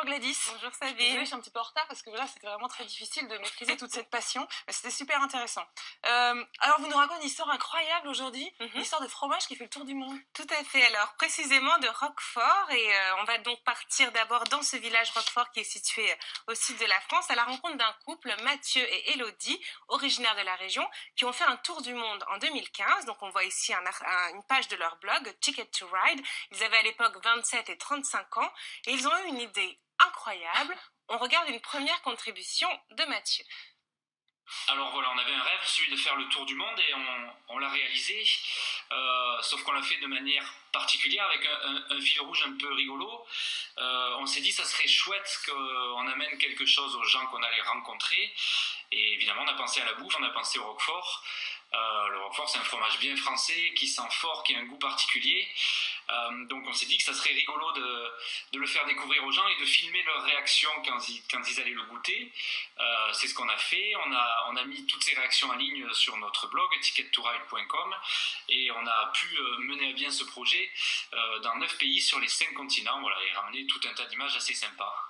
Gladys. Bonjour Désolée, Sabine. je suis un petit peu en retard parce que là c'était vraiment très difficile de maîtriser toute cette passion, mais c'était super intéressant. Alors vous nous racontez une histoire incroyable aujourd'hui, une histoire de fromage qui fait le tour du monde. Tout à fait, alors précisément de Roquefort et on va donc partir d'abord dans ce village Roquefort qui est situé au sud de la France à la rencontre d'un couple, Mathieu et Élodie, originaires de la région, qui ont fait un tour du monde en 2015. Donc on voit ici une page de leur blog, Ticket to Ride. Ils avaient à l'époque 27 et 35 ans et ils ont eu une idée incroyable. On regarde une première contribution de Mathieu. Alors voilà, on avait un rêve, celui de faire le tour du monde et on l'a réalisé, sauf qu'on l'a fait de manière particulière avec un fil rouge un peu rigolo. On s'est dit ça serait chouette qu'on amène quelque chose aux gens qu'on allait rencontrer et évidemment on a pensé à la bouffe, on a pensé au Roquefort. Le Roquefort c'est un fromage bien français qui sent fort, qui a un goût particulier. Donc on s'est dit que ça serait rigolo de le faire découvrir aux gens et de filmer leurs réactions quand ils allaient le goûter. C'est ce qu'on a fait. On a mis toutes ces réactions en ligne sur notre blog tickettoride.com et on a pu mener à bien ce projet dans 9 pays sur les 5 continents, voilà, et ramener tout un tas d'images assez sympas.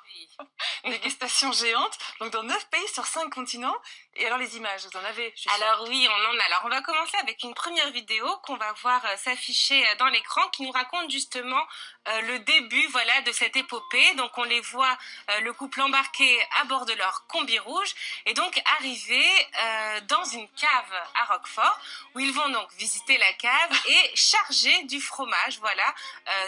Une dégustation géante, donc dans 9 pays sur 5 continents. Et alors les images, vous en avez? Alors oui, on en a. Alors on va commencer avec une première vidéo qu'on va voir s'afficher dans l'écran qui nous raconte justement le début, voilà, de cette épopée. Donc on les voit, le couple embarqué à bord de leur combi rouge et donc arriver dans une cave à Roquefort où ils vont donc visiter la cave et charger du fromage, voilà,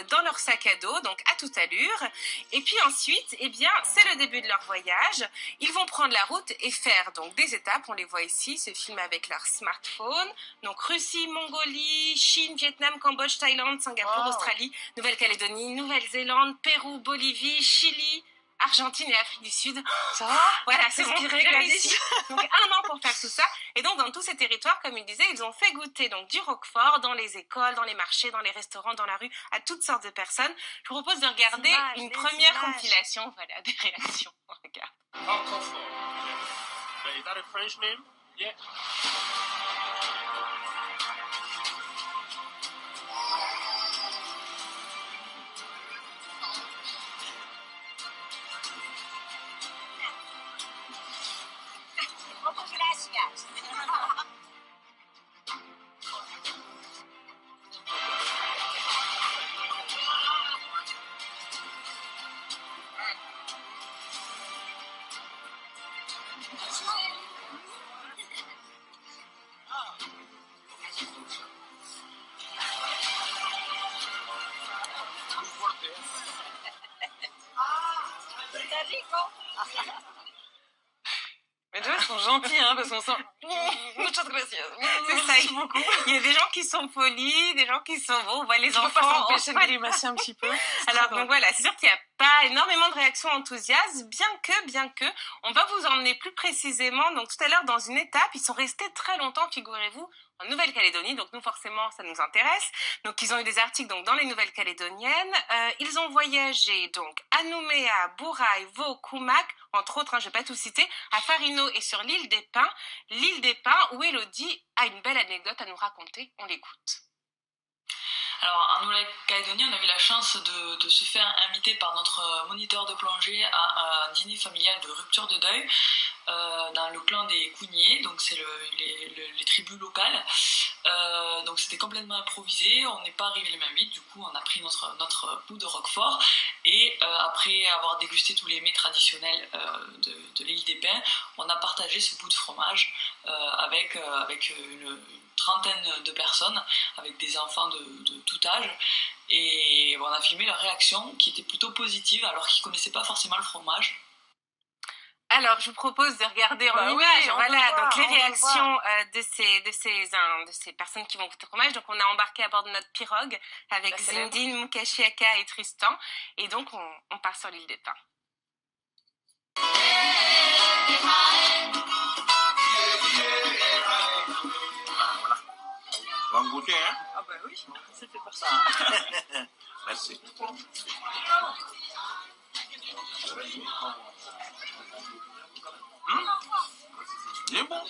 dans leur sac à dos, donc à toute allure. Et puis ensuite, eh bien, c'est le début de leur voyage. Ils vont prendre la route et faire donc des étapes. On les voit ici, se filmer avec leur smartphone. Donc Russie, Mongolie, Chine, Vietnam, Cambodge, Thaïlande, Singapour, Australie, Nouvelle-Calédonie, Nouvelle-Zélande, Pérou, Bolivie, Chili, Argentine et Afrique du Sud. Ça va? Voilà, c'est bon, Inspiré, Gladys. donc 1 an pour faire tout ça. Et donc dans tous ces territoires, comme il disait, ils ont fait goûter donc du Roquefort dans les écoles, dans les marchés, dans les restaurants, dans la rue, à toutes sortes de personnes. Je vous propose de regarder une première compilation, voilà, des réactions. On regarde. Roquefort. Is that a French name? Yeah. Mais déjà, ils sont gentils, hein, parce qu'on sent... Muchas gracias. C'est ça, Merci beaucoup. il y a des gens qui sont polis, des gens qui sont bons. On voit les On peut pas enfants. s'empêcher de grimacer un petit peu. Alors donc voilà, c'est sûr qu'il n'y a pas énormément de réactions enthousiastes, bien que, on va vous emmener plus précisément, donc tout à l'heure dans une étape, ils sont restés très longtemps, figurez-vous, en Nouvelle-Calédonie, donc nous forcément ça nous intéresse, donc ils ont eu des articles donc dans les Nouvelles-Calédoniennes, ils ont voyagé donc à Nouméa, Bourail, Vaud, Koumak, entre autres, hein, je vais pas tout citer, à Farino et sur l'île des Pins où Élodie a une belle anecdote à nous raconter, on l'écoute. Alors en Nouvelle-Calédonie, on a eu la chance de se faire inviter par notre moniteur de plongée à un dîner familial de rupture de deuil dans le clan des Cougniers, donc c'est les tribus locales. Donc c'était complètement improvisé, on n'est pas arrivé les mains vides, du coup on a pris notre bout de Roquefort et après avoir dégusté tous les mets traditionnels de l'île des Pins, on a partagé ce bout de fromage avec une trentaine de personnes, avec des enfants de tout âge, et on a filmé leur réaction qui était plutôt positive alors qu'ils connaissaient pas forcément le fromage. Alors, je vous propose de regarder en image, voilà, donc les réactions de ces personnes qui vont goûter le fromage. Donc, on a embarqué à bord de notre pirogue avec Zindine, Mukashiaka et Tristan, et donc on part sur l'île des Pins. On va me goûter, hein? Ah bah oui, c'est fait pour ça. Merci. Il est bon.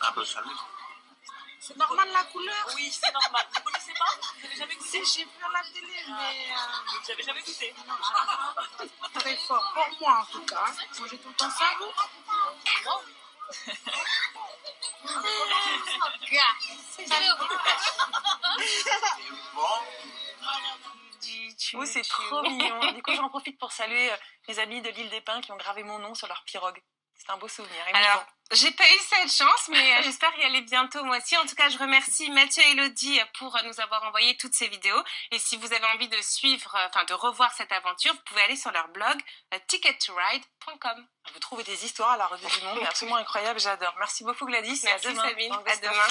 Un peu salé. C'est normal la couleur? Oui, c'est normal. Vous connaissez pas? Vous n'avez jamais goûté? Si, j'ai vu à la télé, mais Vous n'avez jamais goûté? très fort. Pour moi, en tout cas. Moi, j'ai tout le temps ça, vous. Oui, c'est trop mignon. Du coup, j'en profite pour saluer mes amis de l'île des Pins qui ont gravé mon nom sur leur pirogue. C'est un beau souvenir. Alors, j'ai pas eu cette chance, mais j'espère y aller bientôt moi aussi. En tout cas, je remercie Mathieu et Elodie pour nous avoir envoyé toutes ces vidéos. Et si vous avez envie de suivre, de revoir cette aventure, vous pouvez aller sur leur blog tickettoride.com. Vous trouvez des histoires à la Revue du Monde, absolument incroyable, j'adore. Merci beaucoup Gladys. Merci et à demain. Sabine, à demain.